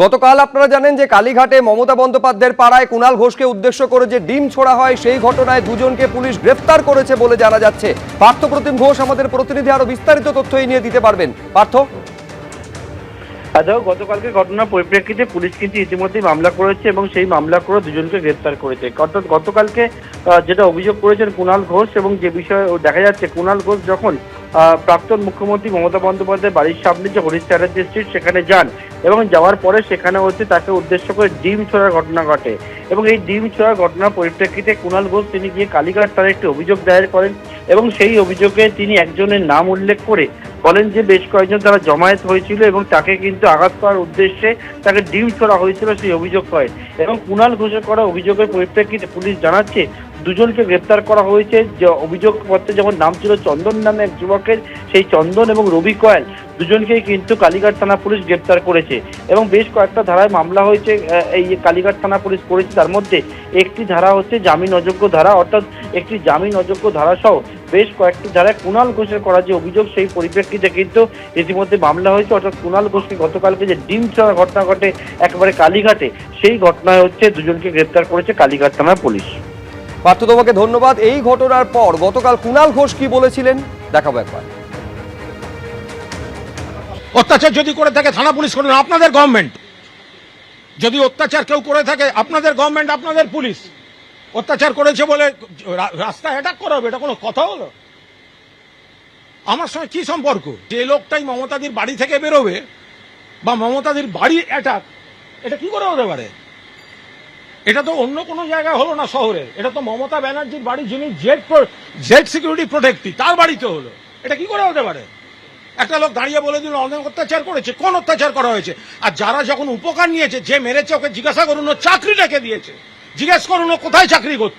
গতকাল আপনারা জানেন যে কালীঘাটে মমতা বন্দ্যোপাধ্যায়ের পাড়ায় কুণাল ঘোষকে উদ্দেশ্য করে যে ডিম ছোড়া হয় সেই ঘটনায় দুজনকে পুলিশ গ্রেফতার করেছে বলে জানা যাচ্ছে। পার্থপ্রতিম ঘোষ আমাদের প্রতিনিধি আরো বিস্তারিত তথ্য এই নিয়ে দিতে পারবেন। পার্থ, গতকালকে ঘটনার পরিপ্রেক্ষিতে পুলিশ কিন্তু ইতিমধ্যেই মামলা করেছে এবং সেই মামলা করে দুজনকে গ্রেফতার করেছে। গতকালকে যেটা অভিযোগ করেছেন কুণাল ঘোষ, এবং যে বিষয়ে দেখা যাচ্ছে কুণাল ঘোষ যখন প্রাক্তন মুখ্যমন্ত্রী মমতা বন্দ্যোপাধ্যায়ের বাড়ির সামনে যে হরিশ চ্যাটার্জি স্ট্রিট সেখানে যান এবং যাওয়ার পরে সেখানে তাকে উদ্দেশ্য করে ডিম ছোড়ার ঘটনা ঘটে এবং এই ডিম ছোড়ার ঘটনার পরিপ্রেক্ষিতে কুণাল ঘোষ তিনি গিয়ে কালীঘাট থানায় একটি অভিযোগ দায়ের করেন এবং সেই অভিযোগে তিনি একজনের নাম উল্লেখ করে বলেন যে বেশ কয়েকজন তারা জমায়েত হয়েছিল এবং তাকে কিন্তু আঘাত করার উদ্দেশ্যে তাকে ডিম ছোড়া হয়েছিল, সেই অভিযোগ হয়। এবং কুণাল ঘোষের করা অভিযোগের পরিপ্রেক্ষিতে পুলিশ জানাচ্ছে দুজনকে গ্রেপ্তার করা হয়েছে। যে অভিযোগপত্রে যেমন নাম ছিল চন্দন নামে এক যুবকের, সেই চন্দন এবং রবি কয়েল দুজনকেই কিন্তু কালীঘাট থানা পুলিশ গ্রেপ্তার করেছে এবং বেশ কয়েকটা ধারায় মামলা হয়েছে এই কালীঘাট থানা পুলিশ করেছে। তার মধ্যে একটি ধারা হচ্ছে জামিন অযোগ্য ধারা, অর্থাৎ একটি জামিন অযোগ্য ধারা সহ বেশ কয়েকটি ধারায় কুণাল ঘোষের করা যে অভিযোগ সেই পরিপ্রেক্ষিতে কিন্তু ইতিমধ্যে মামলা হয়েছে। অর্থাৎ কুণাল ঘোষকে গতকালকে যে ডিম ছোড়ার ঘটনা ঘটে একেবারে কালীঘাটে, সেই ঘটনায় দুজনকে গ্রেপ্তার করেছে কালীঘাট থানার পুলিশ। পার্থ তোমাকে ধন্যবাদ। এই ঘটনার পর গতকাল কুণাল ঘোষ কি বলেছিলেন দেখাবো একবার। অত্যাচার যদি করে থাকে থানা পুলিশ করুন, আপনাদের গভর্নমেন্ট। যদি অত্যাচার কেউ করে থাকে আপনাদের গভর্নমেন্ট, আপনাদের পুলিশ। অত্যাচার করেছে বলে রাস্তায় অ্যাটাক করা হবে, এটা কোনো কথা হলো? আমার সঙ্গে কি সম্পর্ক? যে লোকটাই মমতাদির বাড়ি থেকে বেরোবে বা মমতাদির বাড়ি অ্যাটাক, এটা কি করে হতে পারে? এটা তো অন্য কোনো জায়গায় হলো না শহরে, এটা তো মমতা ব্যানার্জির বাড়ি, যিনি জেড সিকিউরিটি প্রোটেক্টি, তার বাড়িতে হলো। এটা কি করে হতে পারে? একটা লোক দাঁড়িয়ে বলে দিল অনেক অত্যাচার করেছে। কোন অত্যাচার করা হয়েছে? আর যারা যখন উপকার নিয়েছে, যে মেরেছে ওকে জিজ্ঞাসা করুন ও চাকরিটাকে দিয়েছে, জিজ্ঞেস করুন ও কোথায় চাকরি করত।